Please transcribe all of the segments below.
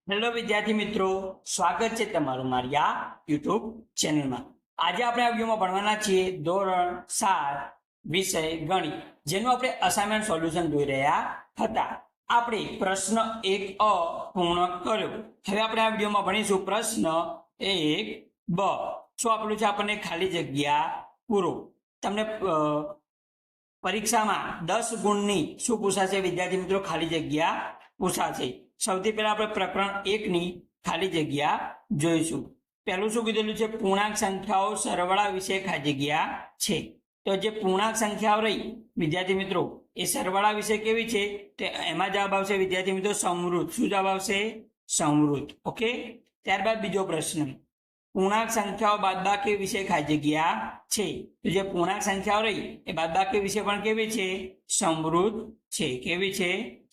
Hello વિદ્યાર્થી મિત્રો, સ્વાગત છે તમારું મારી આ યુટ્યુબ ચેનલમાં। આજે આપણે આ વિડીયોમાં ભણવાના છીએ ધોરણ 7 વિષય ગણિત, જેનું આપણે અસાઇનમેન્ટ સોલ્યુશન જોઈ રહ્યા હતા। આપણે પ્રશ્ન 1 પૂર્ણ કર્યો। હવે આપણે આ વિડીયોમાં ભણીશું પ્રશ્ન 1 શું આપેલું છે આપણને? ખાલી જગ્યા પૂરો। તમને પરીક્ષામાં 10 ગુણની શું પૂછાશે વિદ્યાર્થી મિત્રો? ખાલી જગ્યા પૂછાશે। સૌથી પહેલા આપણે પ્રકરણ 1 ની ખાલી જગ્યા જોઈશું। પહેલું શું કીધેલું છે? પૂર્ણાંક સંખ્યાઓ સરવાળા વિશે ખાલી જગ્યા છે। તો જે પૂર્ણાંક સંખ્યાઓ રહી વિદ્યાર્થી મિત્રો એ સરવાળા વિશે કેવી છે? તો એમાં જવાબ આવશે વિદ્યાર્થી મિત્રો સમૃદ્ધ। શું જવાબ આવશે? સમૃદ્ધ। ઓકે। ત્યારબાદ બીજો પ્રશ્ન, પૂર્ણાંક સંખ્યાઓ બાદબાકી વિશે ખાલી જગ્યા છે। તો જે પૂર્ણાંક સંખ્યાઓ રહી એ બાદબાકી વિશે પણ કેવી છે? સમૃદ્ધ છે। કેવી છે?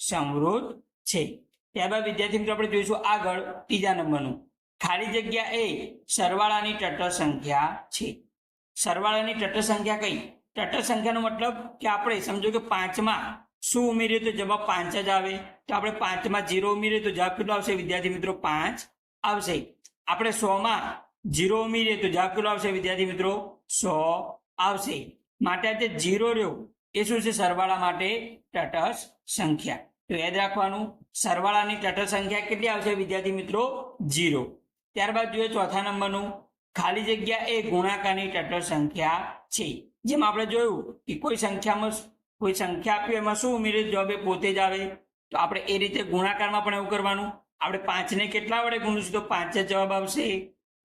સમૃદ્ધ છે। ત્યારબાદ વિદ્યાર્થી મિત્રો આપણે જોઈશું આગળ ત્રીજા નંબરનું, ખાલી જગ્યા એ સરવાળાની તટસ્થ સંખ્યા છે। સરવાળાની તટસ્થ સંખ્યા કઈ? તટસ્થ સંખ્યાનો મતલબ કે આપણે સમજો કે 5 માં શું ઉમેરીએ તો જવાબ 5 જ આવે। તો આપણે 5 માં 0 ઉમેરીએ તો જવાબ કેટલો આવશે વિદ્યાર્થી મિત્રો? 5 આવશે। આપણે 100 માં 0 ઉમેરીએ તો જવાબ કેટલો આવશે વિદ્યાર્થી મિત્રો? 100 આવશે। માટે આ જે 0 રહ્યો એ શું છે? સરવાળા માટે તટસ્થ સંખ્યા। તો યાદ રાખવાનું, સરવાળાની તટસ્થ સંખ્યા કેટલી આવશે વિદ્યાર્થી મિત્રો? 0। ત્યારબાદ જોઈએ ચોથા નંબરનું, ખાલી જગ્યા એ ગુણાકારની તટસ્થ સંખ્યા છે। જેમ આપણે જોયું કે કોઈ સંખ્યા આપી એમાં શું ઉમેરે જવાબ એ પોતે જ આવે। તો આપણે એ રીતે ગુણાકારમાં પણ એવું કરવાનું। આપણે 5 ને કેટલા વડે ગુણીશું તો 5 જ જવાબ આવશે।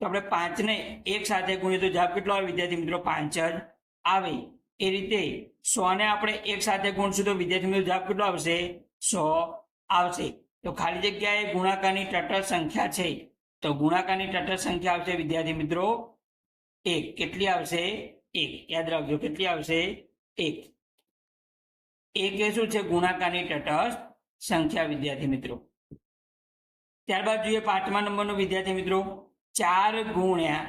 તો આપણે 5 ને 1 સાથે ગુણીએ તો જવાબ કેટલો આવે વિદ્યાર્થી મિત્રો? 5 જ આવે। એ રીતે 100 ને આપણે 1 સાથે ગુણીશું તો વિદ્યાર્થી મિત્રો જવાબ કેટલો આવશે? 100 આવશે। તો ખાલી જગ્યા એ ગુણાકારની તટસ્થ સંખ્યા છે। તો ગુણાકારની તટસ્થ સંખ્યા આવશે વિદ્યાર્થી મિત્રો 1। કેટલી આવશે? 1। યાદ રાખજો, કેટલી આવશે? 1। 1 એ શું છે? ગુણાકારની તટસ્થ સંખ્યા વિદ્યાર્થી મિત્રો। ત્યારબાદ જોઈએ 5મા નંબરનો વિદ્યાર્થી મિત્રો, 4 ગુણ્યા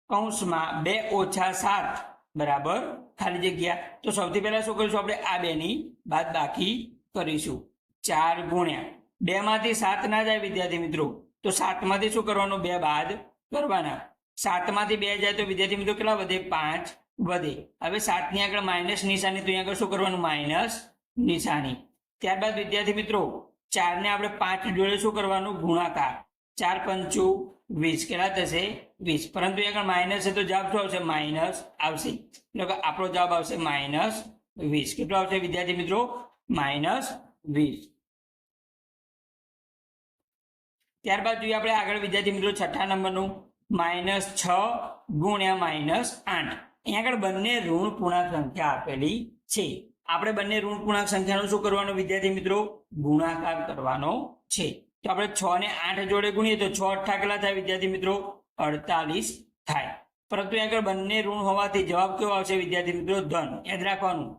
કૌંસમાં 2 ઓછા 7 બરાબર ખાલી જગ્યા। તો સૌથી પહેલા શું કરીશું? આપણે આ બેની બાદબાકી કરીશું। 4 ગુણ્યા 2 માંથી 7 ના જાય વિદ્યાર્થી મિત્રો, તો 7 માંથી શું કરવાનું? 2 બાદ કરવાના। 7 માંથી 2 જાય તો વિદ્યાર્થી મિત્રો કેટલા વધે? 5 વધે। હવે 7 ની આગળ માઇનસ નિશાની, તો અહીંયા આગળ શું કરવાનું? માઇનસ નિશાની। ત્યારબાદ વિદ્યાર્થી મિત્રો 4 ને આપણે 5 જોડે શું કરવાનું? ગુણાકાર। 4 પંચુ 20 કેટલા થશે? 20। પરંતુ અહીંયા આગળ માઇનસ છે તો જવાબ શું આવશે? માઇનસ આવશે। એટલે કે આપણો જવાબ આવશે માઇનસ 20। કેટલો આવશે વિદ્યાર્થી મિત્રો? માઇનસ 20। ત્યારબાદ જોઈએ આપણે આગળ વિદ્યાર્થી મિત્રો 6થા નંબરનું, -6 ગુણ્યા -8। અહીંયા આગળ બંને ઋણ પૂર્ણાંક સંખ્યા આપેલી છે। આપણે બંને ઋણ પૂર્ણાંક સંખ્યાનો શું કરવાનો વિદ્યાર્થી મિત્રો? ગુણાકાર કરવાનો છે। તો આપણે 6 ને 8 જોડે ગુણીએ તો 6 8 કેટલા થાય વિદ્યાર્થી મિત્રો? 48 થાય। પરંતુ અહીંયા આગળ બંને ઋણ હોવાથી જવાબ કેવો આવશે વિદ્યાર્થી મિત્રો? ધન। યાદ રાખવાનું,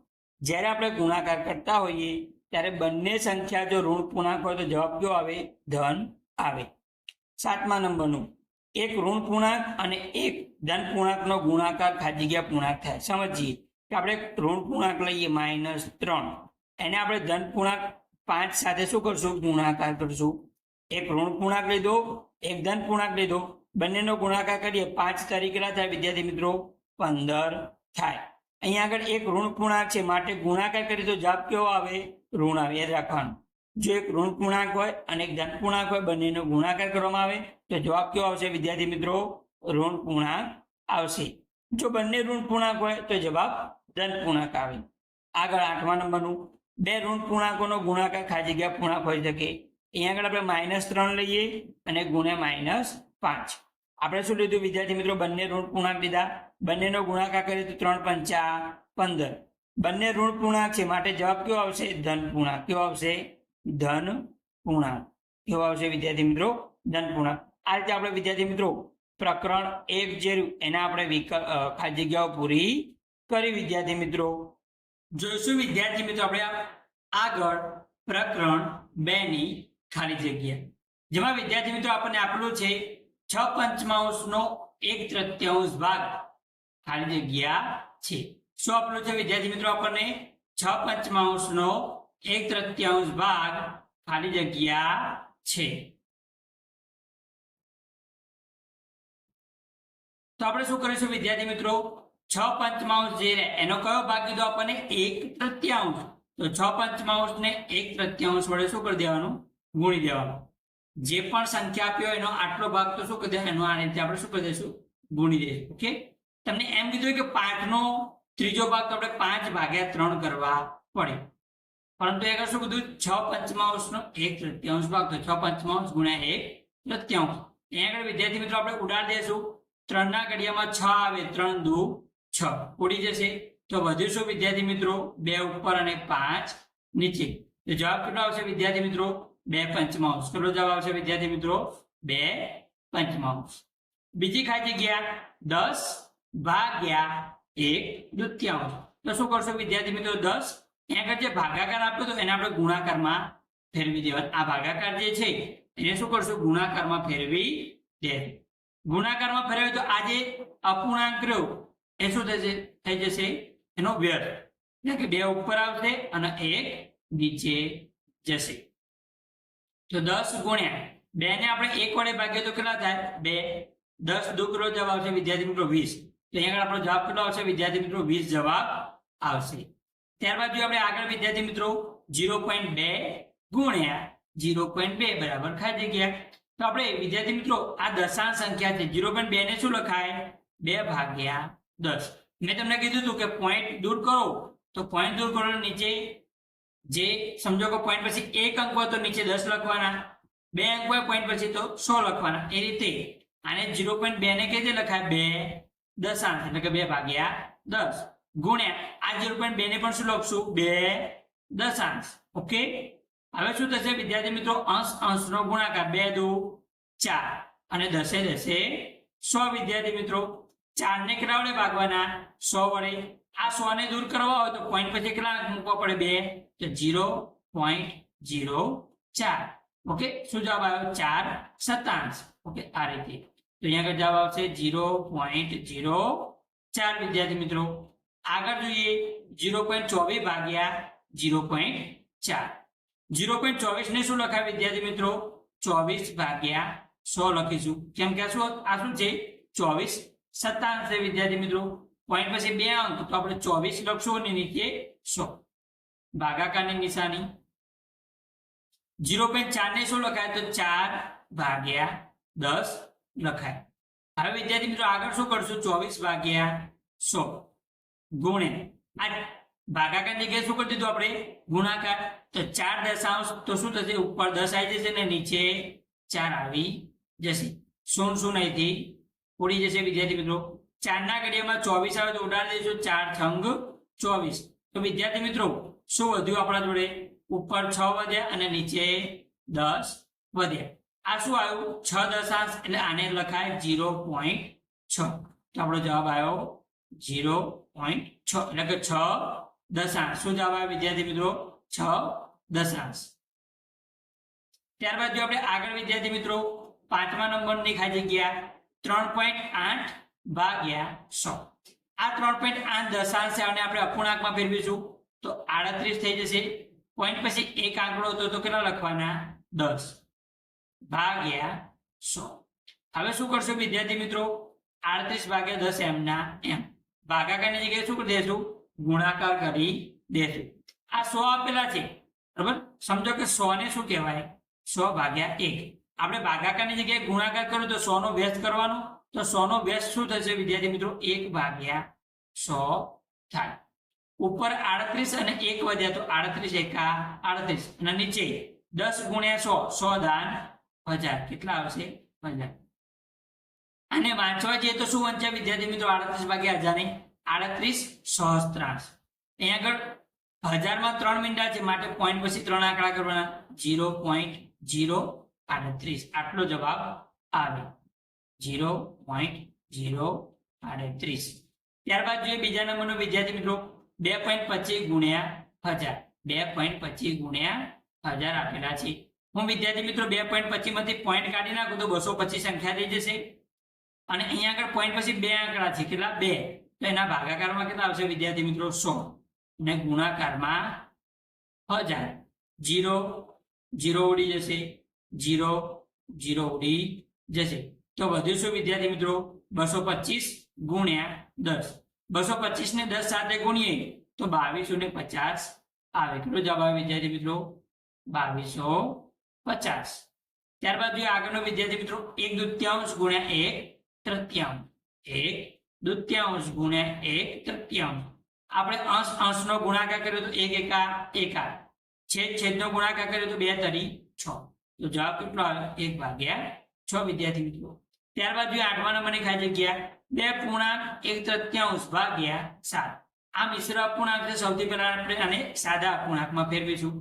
જ્યારે આપણે ગુણાકાર કરતા હોઈએ ત્યારે બંને સંખ્યા જો ઋણ પૂર્ણાંક હોય તો જવાબ કેવો આવે? ધન આવે। 7મા નંબરનું, એક ઋણ પૂર્ણાંક અને એક ધન પૂર્ણાંકનો ગુણાકાર ખાલી જગ્યા પૂર્ણાંક થાય। સમજીએ કે આપણે ઋણ પૂર્ણાંક લઈએ -3, એને આપણે ધન પૂર્ણાંક 5 સાથે શું કરશું? ગુણાકાર કરશું। એક ઋણ પૂર્ણાંક લીધો, એક ધન પૂર્ણાંક લીધો, બંનેનો ગુણાકાર કરીએ 5 તારીખ કેટલા થાય વિદ્યાર્થી મિત્રો? 15 થાય। અહીંયા આગળ એક ઋણ પૂર્ણાંક છે માટે ગુણાકાર કરીએ તો જવાબ કેવો આવે? ઋણ આવે। યાદ રાખવાનું, જો એક ઋણ પૂર્ણાંક હોય અને એક ધન પૂર્ણાંક હોય, બંનેનો ગુણાકાર કરવામાં આવે તો જવાબ કેવો આવશે વિદ્યાર્થી મિત્રો? ઋણ પૂર્ણાંક આવશે। જો બંને ઋણ પૂર્ણાંક હોય તો જવાબ ધન પૂર્ણાંક આવે। આગળ 8મા નંબરનું, 2 ઋણ પૂર્ણાંકોનો ગુણાકાર ખાલી જગ્યા પૂર્ણાંક હોઈ શકે। અહીંયા આગળ આપણે -3 લઈએ અને ગુણ્યા -5। આપણે શું લીધું વિદ્યાર્થી મિત્રો? બંને ઋણ પૂર્ણાંક લીધા, બંનેનો ગુણાકાર કરીએ તો 3 પંચા 15। બંને ઋણ પૂર્ણાંક છે માટે જવાબ કેવો આવશે? ધન પૂર્ણાંક। કેવો આવશે? ધન પૂર્ણાંક। કેવો આવશે વિદ્યાર્થી મિત્રો? ધન પૂર્ણાંક। આ રીતે આપણે વિદ્યાર્થી મિત્રો પ્રકરણ 1 જે એના આપણે ખાલી જગ્યાઓ પૂરી કરી વિદ્યાર્થી મિત્રો। જોઈશું વિદ્યાર્થી મિત્રો આપણે આગળ પ્રકરણ 2 ની ખાલી જગ્યા, જેમાં વિદ્યાર્થી મિત્રો આપણને આપેલું છે 6/5 નો 1/3 ભાગ ખાલી જગ્યા છે। શું આપેલું છે વિદ્યાર્થી મિત્રો? આપણને 6/5 નો 1/3 ભાગ ખાલી જગ્યા છે। તો આપણે શું કરીશું વિદ્યાર્થી મિત્રો, 6/5 જે રહે એનો કયો ભાગ કીધો આપણને 1/3. તો 6/5 ને 1/3 વડે શું કરી દેવાનું, ગુણી દેવાનું. જે પણ સંખ્યા આપ્યો એનો આટલો ભાગ તો શું કરી દેવાનો, એનો આ રીતે આપણે શું કરી દઈશું, ગુણી દઈશું. ઓકે, તમને એમ કીધું કે 5 નો ત્રીજો ભાગ તો આપણે 5/3 કરવા પડે, પરંતુ એ શું કીધું, 6/5 નો 1/3 ભાગ, તો 6/5 ગુણ્યા 1/3. અહીંયા આગળ વિદ્યાર્થી મિત્રો આપણે ઉડાડી દઈશું. 3 ના ઘડિયામાં 6 આવે, 3 દુ 6 ઉડી જશે. તો વધ્યું શું વિદ્યાર્થી મિત્રો, 2 ઉપર અને 5 નીચે. તો જવાબ કેટલો આવશે વિદ્યાર્થી મિત્રો, 2/5. કેટલો જવાબ આવશે વિદ્યાર્થી મિત્રો, 2/5. બીજી ખાલી જગ્યા 10/1/3. તો શું કરશો વિદ્યાર્થી મિત્રો, 10 અહીંયા આગળ જે ભાગાકાર આપ્યો તો એને આપણે ગુણાકારમાં ફેરવી દેવાનો. આ ભાગાકાર જે છે એને શું કરશું, ગુણાકારમાં ફેરવી દે. ગુણાકારમાં ફેરવે તો આ જે અપૂર્ણાંક રહ્યો એ શું થશે, થઈ જશે એનો વ્યસ્ત, એટલે કે 2 ઉપર આવશે અને 1 નીચે જશે. તો 10 ગુણ્યા 2 ને આપણે 1 વડે ભાગીએ તો કેટલા થાય, 2. 10 દુ કેટલો જવાબ આવશે વિદ્યાર્થી મિત્રો, 20. તો અહીંયા આગળ આપણો જવાબ કેટલો આવશે વિદ્યાર્થી મિત્રો, 20 જવાબ આવશે. ત્યારબાદ જો આપણે આગળ વિદ્યાર્થી મિત્રો 0.2 ગુણ્યા 0.2 બરાબર ખાલી જગ્યા. તો આપણે વિદ્યાર્થી મિત્રો આ દશાંશ સંખ્યા છે, 0.2 ને શું લખાય, 2/10. મેં તમને કીધું હતું કે પોઈન્ટ દૂર કરો, તો પોઈન્ટ દૂર કરો નીચે જે સમજો કે પોઈન્ટ પછી 1 અંક હોય તો નીચે 10 લખવાના, 2 અંક હોય પોઈન્ટ પછી તો 100 લખવાના. એ રીતે આને 0.2 ને કેવી રીતે લખાય, 2 દશાંશ એટલે કે 2/10 ગુણ્યા આ 0.2 ને પણ શું લખશું, 2 દશાંશ. ઓકે, હવે શું થશે વિદ્યાર્થી મિત્રો, અંશ અંશનો ગુણાકાર, 2 દુ 4 અને 10 10 100 વિદ્યાર્થી મિત્રો. 4 ને કેટલા વડે ભાગવાના, 100 વડે. આ 100 ને દૂર કરવા હોય તો પોઈન્ટ પછી કેટલા મૂકવા પડે, 2, તો 0.04. ઓકે, શું જવાબ આવ્યો, 4/27. ઓકે, આ રીતે. તો અહીંયા આગળ જવાબ આવશે 0.04 વિદ્યાર્થી મિત્રો. આગળ જોઈએ 0.24 ભાગ્યા 0.4. 0.24 ને શું લખાય વિદ્યાર્થી મિત્રો, 24/100 લખીશું. કેમ કે આ શું છે, 24/27 છે વિદ્યાર્થી મિત્રો. પોઈન્ટ પછી 2 અંક તો આપણે 24 લખશું અને નીચે 100, ભાગાકારની નિશાની. 0.4 ને શું લખાય, તો 4/10 લખાય. હવે વિદ્યાર્થી મિત્રો આગળ શું કરશું, 24/100 ગુણ્યા આ ભાગાકાર જગ્યાએ શું કરી દીધું આપણે, ગુણાકાર. તો 4 દશાંશ તો શું થશે, ઉપર 10 આવી જશે ને નીચે 4 આવી જશે. 0 અહીંથી ઉડી જશે વિદ્યાર્થી મિત્રો. 4 ના ઘડિયામાં 24 આવે તો ઉડાડી દઈશું, 4 છંગ 24. તો વિદ્યાર્થી મિત્રો શું વધ્યું આપણા જોડે, ઉપર 6 વધ્યા અને નીચે 10 વધ્યા. આ શું આવ્યું, 6 દશાંશ એટલે આને લખાય 0.6. તો આપણો જવાબ આવ્યો 0.6 એટલે કે 6 દશાંશ. શું જવાબ આવ્યો વિદ્યાર્થી મિત્રો, 6 દશાંશ. ત્યારબાદ જો આપણે આગળ વિદ્યાર્થી મિત્રો 5મા નંબરની ખાલી જગ્યા 3.8/100. આ 3.8 દશાંશ છે અને આપણે અપૂર્ણાંકમાં ફેરવીશું તો 38 થઈ જશે. પોઈન્ટ પછી એક આંકડો હતો તો કેટલા લખવાના, 10/100. હવે શું કરશું વિદ્યાર્થી મિત્રો, 38/10 એમના એમ. ભાગાકારની જગ્યાએ શું કરી દેશું, ગુણાકાર કરી દેશું. આ 100 આપેલા છે બરાબર. સમજો કે 100 ને શું કહેવાય, 100/1. આપણે ભાગાકારની જગ્યાએ ગુણાકાર કરો તો 100 નો વ્યસ્ત કરવાનો. તો 100 નો વ્યસ્ત શું થશે વિદ્યાર્થી મિત્રો, 1/100 થાય. ઉપર 38 અને 1 વધ્યા તો 38 એકા 38 અને નીચે 10 ગુણ્યા 100, 100 દાન 1000, કેટલા આવશે 1000. અને વાંચવા જઈએ તો શું વંચ્યા વિદ્યાર્થી મિત્રો, 38/1000 ને 38 સહસ્ત્રાંશ. અહીંયા આગળ 1000 માં 3 મીંડા છે માટે પોઈન્ટ પછી 3 આંકડા કરવાના, 0.038. આટલો જવાબ આવે 0.038. ત્યારબાદ જોઈએ બીજા નંબરનો વિદ્યાર્થી મિત્રો 2.25 ગુણ્યા 1000. 2.25 ગુણ્યા 1000 આપેલા છે. હું વિદ્યાર્થી મિત્રો 2.25 માંથી પોઈન્ટ કાઢી નાખું તો 225 સંખ્યા થઈ જશે. અને અહીંયા આગળ પોઈન્ટ પછી 2 આંકડા છે, કેટલા 2, તો એના ભાગાકારમાં કેટલા આવશે વિદ્યાર્થી મિત્રો, 100 અને ગુણાકારમાં 1000. 0 0 ઉડી જશે, 0 0 ઉડી જશે. તો વધ્યું શું વિદ્યાર્થી મિત્રો? 225 ગુણ્યા 10. 225 ને 10 સાથે ગુણીએ તો 2250 આવે. કેટલો જવાબ આવે વિદ્યાર્થી મિત્રો? 2250. ત્યારબાદ જોઈએ આગળનો વિદ્યાર્થી મિત્રો, 1/2 ગુણ્યા 1/3. 1/2 ગુણ્યા 1/3. આપણે અંશ અંશનો ગુણાકાર કર્યો તો 1 એકા એકા, છેદ છેદનો ગુણાકાર કર્યો તો 2 તરી 6. તો જવાબ કેટલો આવે? 1/6 વિદ્યાર્થી મિત્રો. ત્યારબાદ જોઈએ 8મા નંબરની ખાલી જગ્યા 2.1/3 ભાગ્યા 7. આ મિશ્ર અપૂર્ણાંક છે. સૌથી પહેલા આપણે આને સાદા અપૂર્ણાંકમાં ફેરવીશું.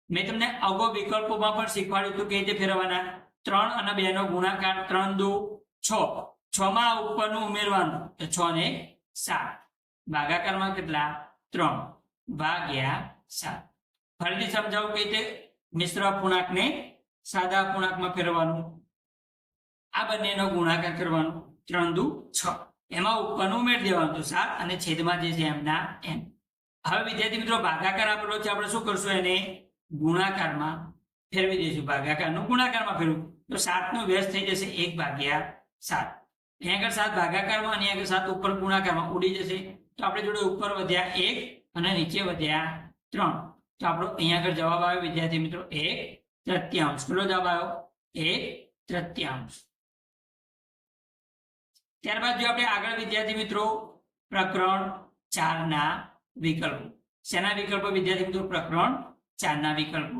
મેં તમને અગાઉ વિકલ્પોમાં પણ શીખવાડ્યું હતું કે રીતે ફેરવવાના. 3 અને 2 નો ગુણાકાર 3 દુ 6. 6 માં ઉપરનું ઉમેરવાનું તો 6 ને 7. ભાગાકારમાં કેટલા? 3 ભાગ્યા 7. ફરીથી સમજાવું કે રીતે મિશ્ર અપૂર્ણાંકને સાદા અપૂર્ણાંકમાં ફેરવવાનું. આ બંનેનો ગુણાકાર કરવાનો 3 દુ 6. એમાં ઉપરનું ઉમેરી દેવાનું તો 7 અને છેદમાં જે છે એમના એમ. હવે વિદ્યાર્થી મિત્રો ભાગાકાર આપેલો છે, આપણે શું કરશું? એને ગુણાકારમાં ફેરવી દઈશું. ભાગાકારનું ગુણાકારમાં ફેરવું તો 7 નો વ્યસ્ત થઈ જશે 1/7. અહીંયા આગળ 7 ભાગાકારમાં અને અહીંયા આગળ 7 ઉપર ગુણાકારમાં ઉડી જશે. તો આપણે જોડે ઉપર વધ્યા 1 અને નીચે વધ્યા 3. તો આપણો અહીંયા આગળ જવાબ આવ્યો વિદ્યાર્થી મિત્રો 1/3. કેટલો જવાબ આવ્યો? 1/3. ત્યારબાદ જો આપણે આગળ વિદ્યાર્થી મિત્રો પ્રકરણ 4 ના વિકલ્પો. શેના વિકલ્પો વિદ્યાર્થી મિત્રો? પ્રકરણ 4 ના વિકલ્પો.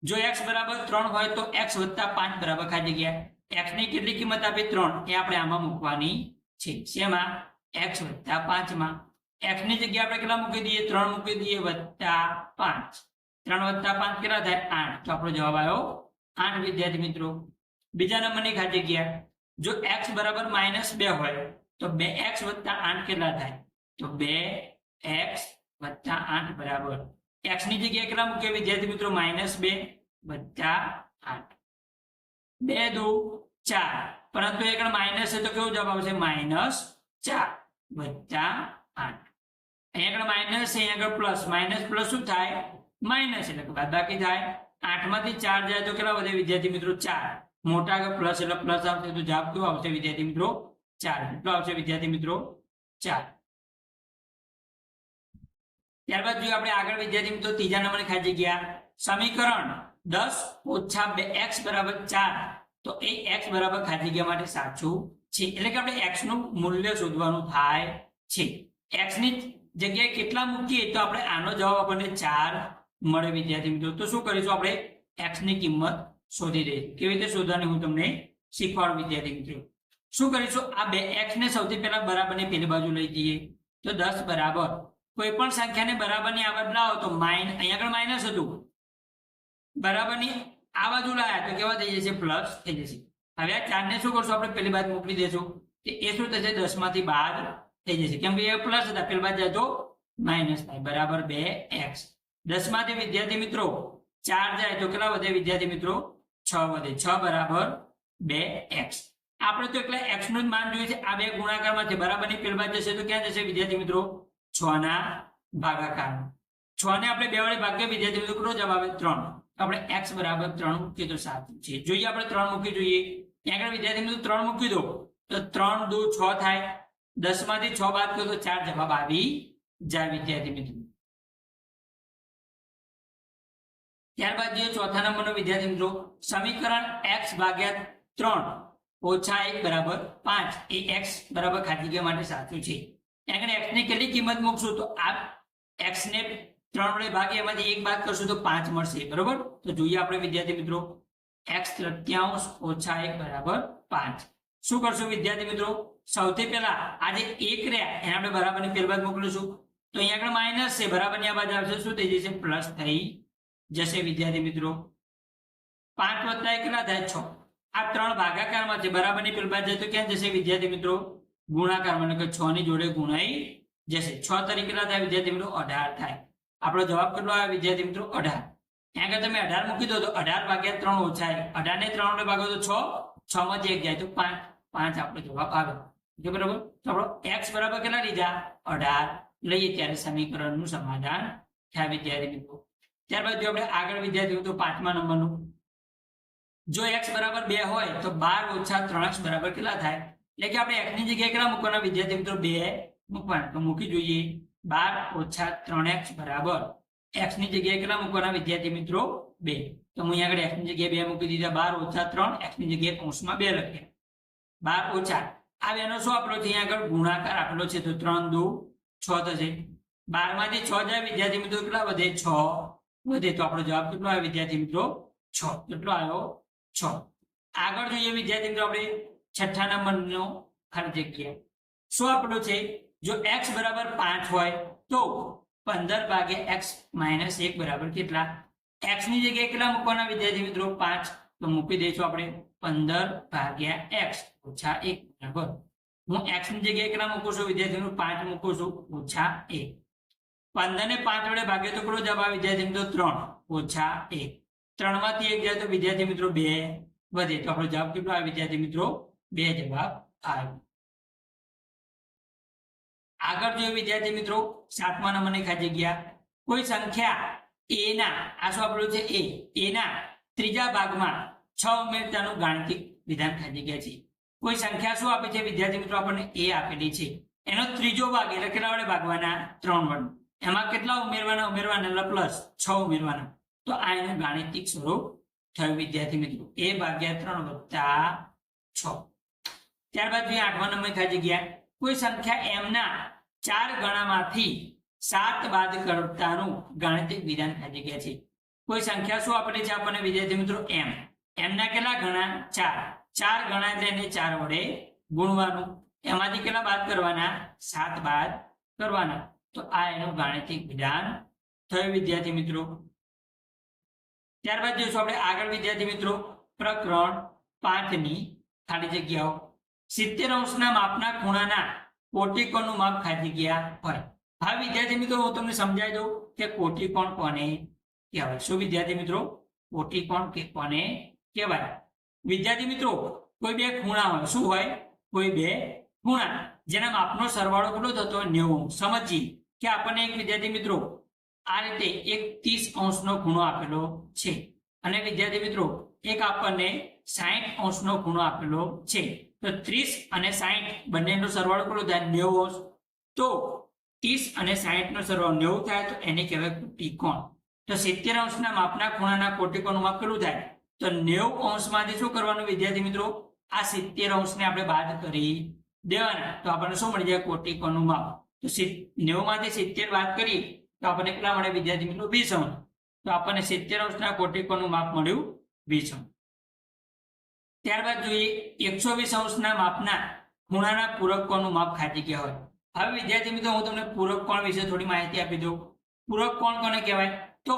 જો x બરાબર 3 હોય તો x વત્તા 5 બરાબર ખાલી જગ્યા x ની કેટલી કિંમત આપે? 3. એ આપણે આમાં મૂકવાની છે. શેમાં? x વત્તા 5 માં. x ની જગ્યાએ આપણે કેટલા મૂકી દઈએ? 3 મૂકી દઈએ વત્તા 5. 3 વત્તા 5 કેટલા થાય? 8. તો આપણો જવાબ આવ્યો 8 વિદ્યાર્થી મિત્રો. બીજા નંબરની ખાલી જગ્યા જો x બરાબર -2 હોય તો 2x વત્તા 8 કેટલા થાય? તો 2x વત્તા 8 બરાબર x ની જગ્યાએ કેટલા મૂકીએ વિદ્યાર્થી મિત્રો? -2 વત્તા 8. 2 દુ 4. પરંતુ એક માઇનસ છે તો કેવો જવાબ આવશે? -4 વત્તા 8. અહીંયા આગળ માઇનસ છે, અહીંયા આગળ પ્લસ. માઇનસ પ્લસ શું થાય? માઇનસ એટલે બાદબાકી થાય. 8 માંથી 4 જાય તો કેટલા વધે વિદ્યાર્થી મિત્રો? 4. મોટા આગળ પ્લસ એટલે પ્લસ આવશે. તો જવાબ કેવો આવશે વિદ્યાર્થી મિત્રો? 4. કેટલો આવશે વિદ્યાર્થી મિત્રો? 4. ત્યારબાદ જોઈએ આપણે આગળ વિદ્યાર્થી મિત્રો ત્રીજા નંબરની ખાલી જગ્યા સમીકરણ 10 - 2x બરાબર 4. તો એ x બરાબર ખાલી જગ્યા માટે સાચું છે. એટલે કે આપણે x નું મૂલ્ય શોધવાનું થાય છે. x ની જગ્યાએ કેટલા મૂકીએ તો આપણે આનો જવાબ આપણને 4 મળે વિદ્યાર્થી મિત્રો. તો શું કરીશું? આપણે x ની કિંમત શોધી દઈએ. કેવી રીતે શોધવાની હું તમને શીખવાડું વિદ્યાર્થી મિત્રો. શું કરીશું? આ 2x ને સૌથી પહેલા બરાબરની પેલી બાજુ લઈ જઈએ. તો 10 બરાબર કોઈ પણ સંખ્યાને બરાબરની આ બદલાવો તો અહીંયા આગળ માઇનસ હતું, બરાબરની આ બાજુ લાયા તો કેવા થઈ જશે? પ્લસ થઈ જશે. હવે આ 4 ને શું કરશું? આપણે પેલી બાજુ મોકલી દેશું. એ શું થશે? 10 માંથી 12 થઈ જશે. કેમ કે એ પ્લસ હતા, પેલી બાજુ જાય તો માઇનસ થાય. બરાબર 2x. 10 માંથી વિદ્યાર્થી મિત્રો 4 જાય તો કેટલા વધે વિદ્યાર્થી મિત્રો? 6 વધે. 6 બરાબર 2x. આપણે તો એટલે x નું જ માન જોઈએ છે. આ બે ગુણાકારમાં છે. બરાબરની પેલી બાજુ જશે તો ક્યાં જશે વિદ્યાર્થી મિત્રો? 6 ના ભાગાકારમાં. 6 ને આપણે 2 વડે ભાગીએ વિદ્યાર્થી મિત્રો કેટલો જવાબ આવે? 3. આપણે x બરાબર 3 મૂકીએ તો સાચું છે. જોઈએ આપણે 3 મૂકી જોઈએ. ત્યાં આગળ વિદ્યાર્થી મિત્રો 3 મૂકી દો તો 3 દુ 6 થાય. 10 માંથી 6 બાદ કરો તો 4 જવાબ આવી જાય વિદ્યાર્થી મિત્રો. ત્યારબાદ જે ચોથા નંબરનો વિદ્યાર્થી મિત્રો સમીકરણ x ભાગ્યા 3 ઓછા 1 બરાબર 5 એ x બરાબર ખાલી જગ્યા માટે સાચું છે. આગળ x ની કેટલી કિંમત મૂકશું તો આ x ને 3 વડે ભાગીએ એમાંથી 1 બાદ કરશું તો 5 મળશે. બરોબર. તો જોઈએ આપણે વિદ્યાર્થી મિત્રો x તૃતીયાંશ ઓછા 1 બરાબર 5. શું કરશું વિદ્યાર્થી મિત્રો? સૌથી પહેલા આ જે 1 રહ્યા એને આપણે બરાબરની પેલી બાજુ મોકલીશું. તો અહીંયા આગળ માઇનસ છે, બરાબરની આ બાજુ આવશે શું થઈ જશે? પ્લસ થઈ જશે વિદ્યાર્થી મિત્રો. 5 વત્તા 1 કેટલા થાય? 6. આ 3 ભાગાકારમાં છે, બરાબરની પેલી બાજુ જાય તો ક્યાં જશે વિદ્યાર્થી મિત્રો? ગુણાકારમાં. એટલે કે 6 ની જોડે ગુણાઈ જશે. 6 તરીકે કેટલા થાય વિદ્યાર્થી મિત્રો? 18 થાય. આપણો જવાબ કેટલો આવે વિદ્યાર્થી મિત્રો? 18. ત્યાં આગળ તમે 18 મૂકી દો તો 18 ભાગ્યા 3 ઓછા 1. 18 ને 3 વડે ભાગો તો 6. 6 માંથી 1 જાય તો 5. 5 આપણો જવાબ આવે. બરાબર. તો આપણો x બરાબર કેટલા લીધા? 18 લઈએ ત્યારે સમીકરણનું સમાધાન થાય વિદ્યાર્થી મિત્રો. ત્યારબાદ જો આપણે આગળ વિદ્યાર્થી મિત્રો 5મા નંબરનું જો x બરાબર 2 હોય તો 12 ઓછા 3x બરાબર કેટલા થાય? એટલે કે આપણે x ની જગ્યાએ કેટલા મૂકવાના વિદ્યાર્થી મિત્રો? 2 મૂકવાના. તો મૂકી જોઈએ 12 ઓછા 3x બરાબર x ની જગ્યાએ કેટલા મૂકવાના વિદ્યાર્થી મિત્રો? 2. તો હું અહીંયા આગળ x ની જગ્યાએ 2 મૂકી દીધા. 12 ઓછા 3 x ની જગ્યાએ કૌંસમાં 2 લખ્યા. 12 ઓછા આ બેનો શું આપેલો છે? અહીંયા આગળ ગુણાકાર આપેલો છે. તો 3 દુ 6 થશે. 12 માંથી 6 જાય વિદ્યાર્થી મિત્રો કેટલા વધે? 6 વધે. તો આપણો જવાબ કેટલો આવ્યો વિદ્યાર્થી મિત્રો? 6. કેટલો આવ્યો? 6. આગળ જોઈએ વિદ્યાર્થી મિત્રો આપણે છઠ્ઠા નંબરનો ખાલી જગ્યા. શું આપેલો છે? જો x બરાબર 5 હોય તો 15 ભાગ્યા x માઇનસ 1 બરાબર કેટલા? x ની જગ્યાએ કેટલા મૂકવાના વિદ્યાર્થી મિત્રો? 5. તો મૂકી દઈશું આપણે 15 ભાગ્યા x ઓછા 1 બરાબર. હું x ની જગ્યાએ કેટલા મૂકું છું વિદ્યાર્થી મિત્રો? 5 મૂકું છું ઓછા 1. 15 ને 5 વડે ભાગે તો કેટલો જવાબ આવે વિદ્યાર્થી મિત્રો? 3 ઓછા 1. 3 માંથી 1 જાય તો વિદ્યાર્થી મિત્રો 2 વધે. તો આપણો જવાબ કેટલો આવે વિદ્યાર્થી મિત્રો? 2 જવાબ આવે. આગળ જોઈએ વિદ્યાર્થી મિત્રો 7મા નંબરની ખાલી જગ્યા. કોઈ સંખ્યા a ના આ શું આપેલું છે? a ના ત્રીજા ભાગમાં 6 ઉમેરતાનું ગાણિતિક વિધાન ખાલી જગ્યા છે. કોઈ સંખ્યા શું આપે છે વિદ્યાર્થી મિત્રો? આપણને a આપેલી છે. એનો ત્રીજો ભાગ એટલે કેટલા વડે ભાગવાના? 3 વડે. એમાં કેટલા ઉમેરવાના? પ્લસ 6 ઉમેરવાના. તો આ એનું ગાણિતિક સ્વરૂપ થયું વિદ્યાર્થી મિત્રો. a ભાગ્યા 3 વત્તા 6. ત્યારબાદ જોઈએ 8મા નંબરની ખાલી જગ્યા. કોઈ સંખ્યા m ના 4 ગણામાંથી 7 બાદ કરતાનું ગાણિતિક વિધાન ખાલી જગ્યા છે. કોઈ સંખ્યા શું આપેલી છે આપણને વિદ્યાર્થી મિત્રો? m. m ના કેટલા ગણા? 4. 4 ગણા એટલે એને 4 વડે ગુણવાનું. એમાંથી કેટલા બાદ કરવાના? 7 બાદ કરવાના. તો આ એનું ગાણિતિક વિધાન થયું વિદ્યાર્થી મિત્રો. ત્યારબાદ જોઈશું આપણે આગળ વિદ્યાર્થી મિત્રો પ્રકરણ 5 ની ખાલી જગ્યાઓ. 70 અંશના માપના ખૂણાના કોટિકોણનું માપ ખાલી જગ્યા હોય. હવે વિદ્યાર્થી મિત્રો હું તમને સમજાવી દઉં કે કોટિકોણ કોને કહેવાય. શું વિદ્યાર્થી મિત્રો? કોટિકોણ કોને કહેવાય? વિદ્યાર્થી મિત્રો કોઈ બે ખૂણા હોય. શું હોય? કોઈ બે ખૂણા જેના માપનો સરવાળો કેટલો થતો હોય? 90. સમજીએ કે આપણને એક વિદ્યાર્થી મિત્રો આ રીતે એક 30 અંશનો ખૂણો આપેલો છે અને વિદ્યાર્થી મિત્રો એક આપણને 60 અંશનો ખૂણો આપેલો છે. તો 30 અને 60 બંનેનો સરવાળો કેટલો થાય? 90 અંશ. તો 30 અને 60 નો સરવાળો 90 થાય તો એને કહેવાય કોટિકોણ. તો 70 અંશના માપના ખૂણાના કોટિકોણનું માપ કેટલું થાય? તો 90 અંશમાંથી શું કરવાનું વિદ્યાર્થી મિત્રો? આ 70 અંશને આપણે બાદ કરી દેવાના. તો આપણને શું મળી જાય? કોટિકોણનું માપ. તો 90 માંથી 70 બાદ કરી તો આપણને કેટલા મળે વિદ્યાર્થી મિત્રો? 20 અંશ. તો આપણને 70 અંશના કોટિકોણનું માપ મળ્યું 20 અંશ. ત્યારબાદ જોઈએ 120 અંશના માપના ખૂણાના પૂરક કોણનું માપ ખાલી જગ્યા હોય. હવે વિદ્યાર્થી મિત્રો હું તમને પૂરક કોણ વિશે થોડી માહિતી આપી દઉં. પૂરક કોણ કોને કહેવાય? તો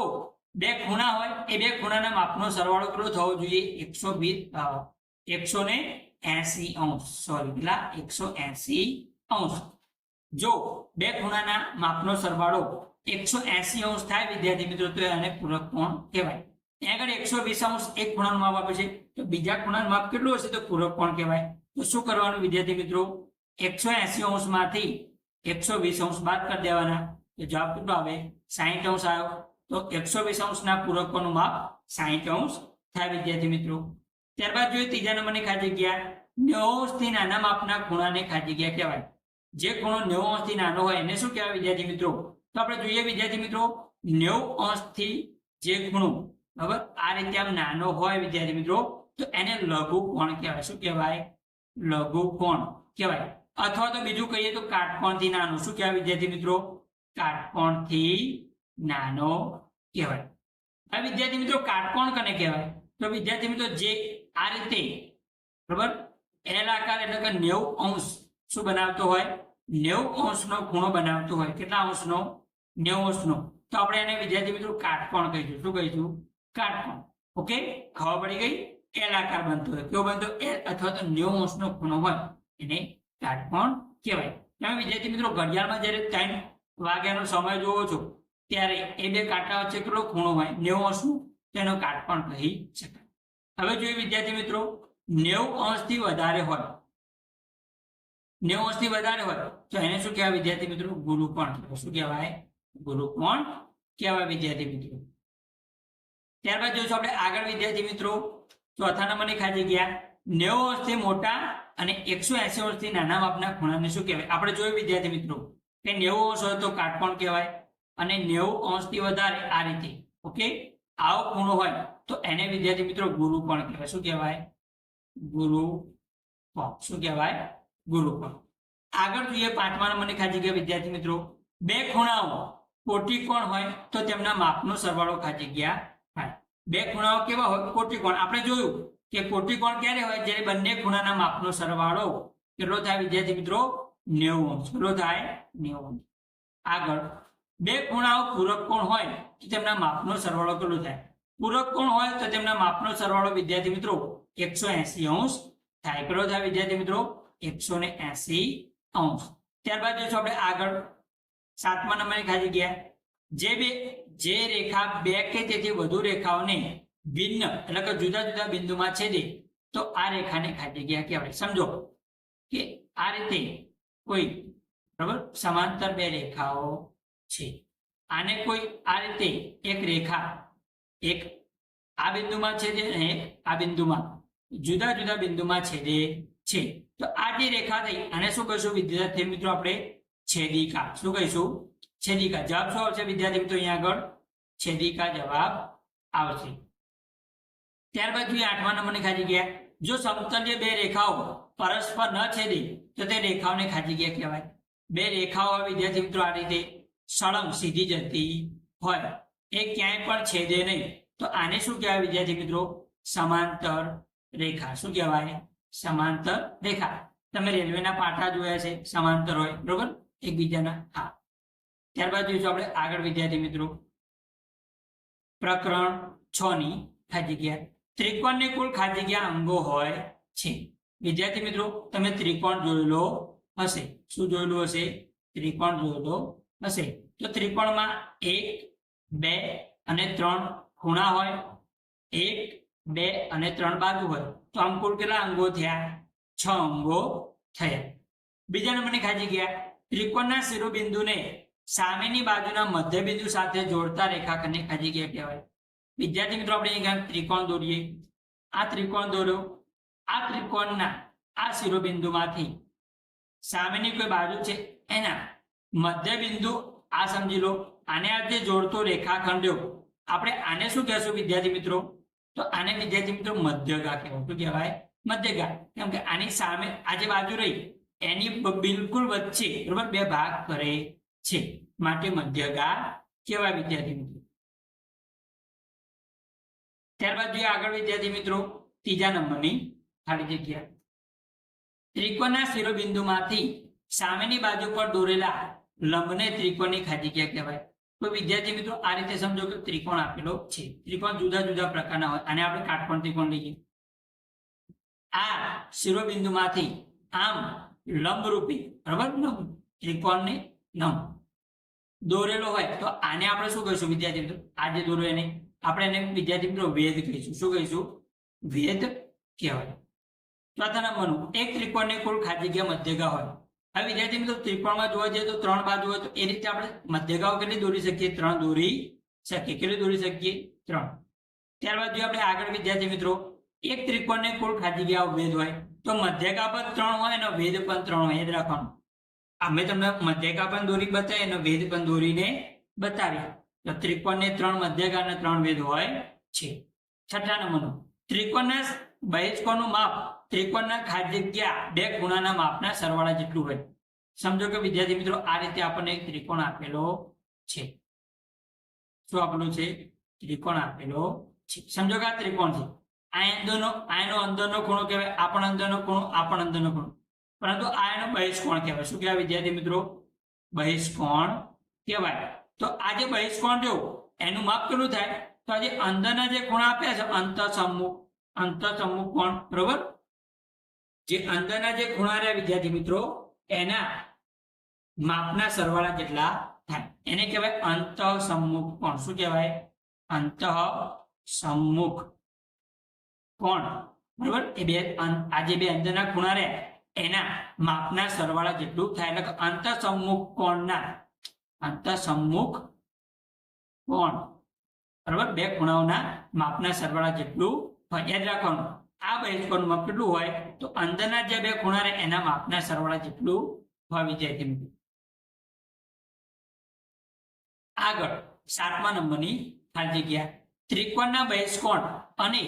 બે ખૂણા હોય એ બે ખૂણાના માપનો સરવાળો કેટલો થવો જોઈએ? 180 અંશ. સોરી કેટલા? 180 અંશ. જો બે ખૂણાના માપનો સરવાળો 180 અંશ થાય વિદ્યાર્થી મિત્રો તો એને પૂરક કોણ કહેવાય. ત્યાં આગળ 120 અંશ એક ખૂણાનું માપ આપે છે તો બીજા ખૂણાનું માપ કેટલું હશે? તો પૂરક કોણ કહેવાય. તો શું કરવાનું વિદ્યાર્થી મિત્રો? 180 અંશમાંથી 120 અંશ બાદ કરી દેવાના. તો જવાબ કેટલો આવે? 60 અંશ આવ્યો. તો 120 અંશના પૂરક કોણનું માપ 60 અંશ થાય વિદ્યાર્થી મિત્રો. ત્યારબાદ જોઈએ ત્રીજા નંબરની ખાલી જગ્યા. 90 અંશથી નાના માપના ખૂણાને ખાલી જગ્યા કહેવાય. જે ખૂણો 90 અંશથી નાનો હોય એને શું કહેવાય વિદ્યાર્થી મિત્રો? તો આપણે જોઈએ વિદ્યાર્થી મિત્રો 90 અંશથી જે ખૂણો બરાબર આ રીતે આમ નાનો હોય વિદ્યાર્થી મિત્રો તો એને લઘુ કોણ કહેવાય. શું કહેવાય? લઘુ કોણ કહેવાય. અથવા તો બીજું કહીએ તો કાટકોણથી નાનો. શું કહેવાય વિદ્યાર્થી મિત્રો? કાટકોણથી નાનો કહેવાય. હવે વિદ્યાર્થી મિત્રો કાટકોણ કોને કહેવાય? તો વિદ્યાર્થી મિત્રો જે આ રીતે બરાબર એલ આકાર એટલે કે 90 અંશ શું બનાવતો હોય? 90 અંશનો ખૂણો બનાવતો હોય. કેટલા અંશનો? 90 અંશનો. તો આપણે એને વિદ્યાર્થી મિત્રો કાટકોણ કહીશું. શું કહીશું? કાટકોણ. ઓકે, ખબર પડી ગઈ? એલ આકાર બનતો હોય. કેવો બનતો? એલ અથવા તો 90 અંશનો ખૂણો હોય એને કાટકોણ કહેવાય. તમે વિદ્યાર્થી મિત્રો ઘડિયાળમાં જ્યારે 3 વાગ્યાનો સમય જોવો છો ત્યારે એ બે કાંટા વચ્ચે કેટલો ખૂણો હોય? 90 અંશનો. તેનો કાટકોણ કહી શકાય. હવે જોઈએ વિદ્યાર્થી મિત્રો 90 અંશથી વધારે હોય 90 અંશથી વધારે હોય તો એને શું કહેવાય વિદ્યાર્થી મિત્રો? ગુરુકોણ. શું કહેવાય? ગુરુકોણ કહેવાય વિદ્યાર્થી મિત્રો. ત્યારબાદ જોઈશું આપણે આગળ વિદ્યાર્થી મિત્રો ચોથા નંબરની ખાલી જગ્યા 90 અંશથી મોટા અને 180 અંશથી નાના માપના ખૂણાને શું કહેવાય? આપણે જોયું વિદ્યાર્થી મિત્રો કે 90 અંશ હોય તો કાટકોણ કહેવાય અને 90 અંશથી વધારે આ રીતે ઓકે આવો ખૂણો હોય તો એને વિદ્યાર્થી મિત્રો ગુરુકોણ કહેવાય. શું કહેવાય? ગુરુકોણ. શું કહેવાય? ગુરુકોણ. આગળ જોઈએ પાંચમા નંબરની ખાલી જગ્યા વિદ્યાર્થી મિત્રો બે ખૂણાઓ કોટિકોણ હોય તો તેમના માપનો સરવાળો ખાલી જગ્યા થાય. બે ખૂણાઓ કેવા હોય? કોટિકોણ. આપણે જોયું કે કોટિકોણ ક્યારે હોય? જ્યારે બંને ખૂણાના માપનો સરવાળો કેટલો થાય વિદ્યાર્થી મિત્રો? 90 અંશ. કેટલો થાય? 90 અંશ. આગળ બે ખૂણાઓ પૂરક કોણ હોય તો તેમના માપનો સરવાળો કેટલો થાય? પૂરક કોણ હોય તો તેમના માપનો સરવાળો વિદ્યાર્થી મિત્રો 180 અંશ થાય. કેટલો થાય વિદ્યાર્થી મિત્રો? 180 અંશ. ત્યારબાદ જોઈશું આપણે આગળ સાતમા નંબરની ખાલી જગ્યા જે રેખા બે કે તેથી વધુ રેખાઓને ભિન્ન એટલે કે જુદા જુદા બિંદુમાં છેદે તો આ રેખાને ખાલી જગ્યા કહેવાય. સમજો કે આ રીતે કોઈ બરાબર સમાંતર બે રેખાઓ છે. આને કોઈ આ રીતે એક રેખા એક આ બિંદુમાં છેદે અને એક આ બિંદુમાં જુદા જુદા બિંદુમાં છેદે છે તો આ જે રેખા થઈ આને શું કહીશું વિદ્યાર્થી મિત્રો? આપણે છેદિકા. શું કહીશું? છેદિકા. જવાબ શું આવશે વિદ્યાર્થી મિત્રો? અહીંયા આગળ છેદિકા જવાબ આવશે. ત્યારબાદ જોઈએ આઠમા નંબરની ખાલી જગ્યા જો સમતલ્ય બે રેખાઓ પરસ્પર ન છેદે તો તે રેખાઓને ખાલી જગ્યા કહેવાય. બે રેખાઓ વિદ્યાર્થી મિત્રો આ રીતે સળંગ સીધી જતી હોય એ ક્યાંય પણ છેદે નહીં તો આને શું કહેવાય વિદ્યાર્થી મિત્રો? સમાંતર રેખા. શું કહેવાય? સમાંતર રેખા. તમે રેલવેના પાટા જોયા છે સમાંતર હોય બરોબર એકબીજાના. હા. ત્યારબાદ જોઈશું આપણે આગળ વિદ્યાર્થી મિત્રો પ્રકરણ 6 ની ખાલી જગ્યા ત્રિકોણની કુલ ખાલી જગ્યા અંગો હોય છે. વિદ્યાર્થી મિત્રો તમે ત્રિકોણ જોયેલો હશે. શું જોયેલું હશે? ત્રિકોણ જોયેલો હશે. તો ત્રિકોણમાં 1 2 અને 3 ખૂણા હોય 1 2 અને 3 બાજુ હોય તો આમ કુલ કેટલા અંગો થયા? 6 અંગો થયા. બીજા નંબરની ખાલી જગ્યા ત્રિકોણના શિરોબિંદુને સામેની બાજુના મધ્યબિંદુ સાથે જોડતા રેખાખંડને ખાલી જગ્યા કહેવાય. વિદ્યાર્થી મિત્રો આપણે અહીંયા ત્રિકોણ દોરીએ. આ ત્રિકોણ દોર્યો. આ ત્રિકોણના આ શિરોબિંદુમાંથી સામેની કોઈ બાજુ છે એના મધ્યબિંદુ આ સમજી લો. આને આ જે જોડતો રેખાખંડ આપણે આને શું કહેશું વિદ્યાર્થી મિત્રો? તો આને વિદ્યાર્થી મિત્રો મધ્યગા કહેવાય. શું કહેવાય? મધ્યગા. કેમ કે આની સામે આ જે બાજુ રહી એની બિલકુલ વચ્ચે બરોબર બે ભાગ કરે છે માટે મધ્યગા કહેવાય વિદ્યાર્થી મિત્રો. ત્યારબાદ જોઈએ આગળ વિદ્યાર્થી મિત્રો ત્રીજા નંબરની ખાલી જગ્યા ત્રિકોણના શિરોબિંદુમાંથી સામેની બાજુ પર દોરેલા લંબને ત્રિકોણની ખાલી જગ્યા કહેવાય. તો વિદ્યાર્થી મિત્રો આ રીતે સમજો કે ત્રિકોણ આપેલો છે. ત્રિકોણ જુદા જુદા પ્રકારના હોય અને આપણે કાટકોણ ત્રિકોણ લઈએ. આ શિરોબિંદુમાંથી આમ લંબરૂપી બરાબર ત્રિકોણને લંબ દોરેલો હોય તો આને આપણે શું કહીશું વિદ્યાર્થી મિત્રો? આ જે દોરો એને આપણે એને વિદ્યાર્થી મિત્રો વેધ કહીશું. શું કહીશું? વેધ કહેવાય. ચોથા નંબરનું એક ત્રિકોણની કુલ ખાલી જગ્યા મધ્યગા હોય. હવે વિદ્યાર્થી મિત્રો ત્રિકોણમાં જોવા જઈએ તો 3 બાજુ હોય તો એ રીતે આપણે મધ્યગાઓ કેટલી દોરી શકીએ? 3 દોરી શકીએ. કેટલી દોરી શકીએ? 3. ત્યારબાદ જો આપણે આગળ વિદ્યાર્થી મિત્રો એક ત્રિકોણની કુલ ખાલી જગ્યા વેધ હોય તો મધ્યગા પણ 3 હોય અને વેધ પણ 3 હોય. યાદ રાખવાનું. અમે તમને મધ્યગા પણ દોરી બતાવી અને વેધ પણ દોરીને બતાવ્યા. તો ત્રિકોણને 3 મધ્યગા અને 3 વેધ હોય છે. છઠ્ઠા નંબરનું ત્રિકોણના બહિષ્કોણનું માપ ત્રિકોણના ખાલી જગ્યા બે ખૂણાના માપના સરવાળા જેટલું હોય. સમજો કે વિદ્યાર્થી મિત્રો આ રીતે આપણને એક ત્રિકોણ આપેલો છે. શું આપેલું છે? ત્રિકોણ આપેલો છે. સમજો કે આ ત્રિકોણ છે. આનો અંદરનો ખૂણો કહેવાય. આ પણ અંદરનો ખૂણો, આ પણ અંદરનો ખૂણો. પરંતુ આ એનો બહિષ્કોણ કહેવાય. શું કહેવાય વિદ્યાર્થી મિત્રો? બહિષ્કોણ કહેવાય. તો આ જે બહિષ્કોણ જો એનું માપ કેટલું થાય? તો આ જે અંદરના જે ખૂણા આપ્યા છે અંતઃસમ્મુખ કોણ બરોબર જે અંદરના જે ખૂણા રહ્યા વિદ્યાર્થી મિત્રો એના માપના સરવાળા જેટલા થાય એને કહેવાય અંતઃસમ્મુખ કોણ. શું કહેવાય? અંતઃસમ્મુખ કોણ બરોબર. એ બે આ જે બે અંદરના ખૂણા રહ્યા એના માપના સરવાળા જેટલું થાય એટલે અંતઃસમ્મુખ કોણ બરોબર બે ખૂણાઓના માપના સરવાળા જેટલું હોય. યાદ રાખવાનું આ બહિષ્કોણનું માપ કેટલું હોય તો અંદરના જે બે ખૂણા રહે એના માપના સરવાળા જેટલું હોય વિદ્યાર્થી મિત્રો. આગળ 7મા નંબરની ખાલી જગ્યા ત્રિકોણના બહિષ્કોણ અને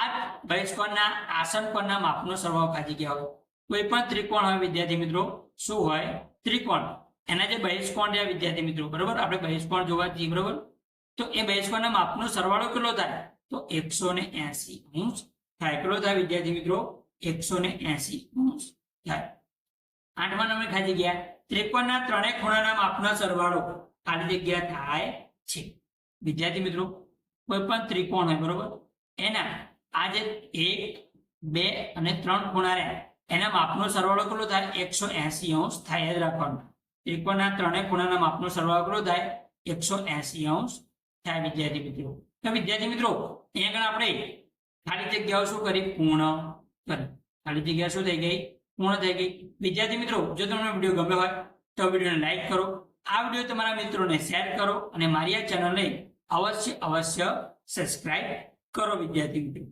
આ બહિષ્કોણના આસન પરના માપનો સરવાળો ખાલી જગ્યા હોય. કોઈ પણ ત્રિકોણ હોય વિદ્યાર્થી મિત્રો શું હોય ત્રિકોણ એના જે બહિષ્કોણ છે વિદ્યાર્થી મિત્રો બરોબર આપણે બહિષ્કોણ જોવા જઈએ બરોબર તો એ બહિષ્કોણના માપનો સરવાળો કેટલો થાય તો 180 અંશ થાય. કેટલો થાય વિદ્યાર્થી મિત્રો 180 અંશ થાય. 8મા નંબર ખાલી જગ્યા ત્રિકોણના ત્રણેય ખૂણાના માપનો સરવાળો ખાલી જગ્યા થાય છે. વિદ્યાર્થી મિત્રો કોઈ પણ ત્રિકોણ હોય બરોબર એના આ જે 1 2 અને 3 ખૂણા રહ્યા એના માપનો સરવાળો કેટલો થાય 180 અંશ થાય. યાદ રાખવાનું ત્રિકોણના ત્રણેય ખૂણાના માપનો સરવાળો કેટલો થાય 180 અંશ થાય વિદ્યાર્થી મિત્રો. તો વિદ્યાર્થી મિત્રો અહીંયા આગળ આપણે ખાલી જગ્યાઓ શું કરી પૂર્ણ કરી. ખાલી જગ્યા શું થઈ ગઈ પૂર્ણ થઈ ગઈ. વિદ્યાર્થી મિત્રો જો તમને વિડીયો ગમ્યો હોય તો વિડીયોને લાઈક કરો, આ વિડીયો તમારા મિત્રોને શેર કરો અને મારી આ ચેનલને અવશ્ય સબસ્ક્રાઇબ કરો વિદ્યાર્થી મિત્રો.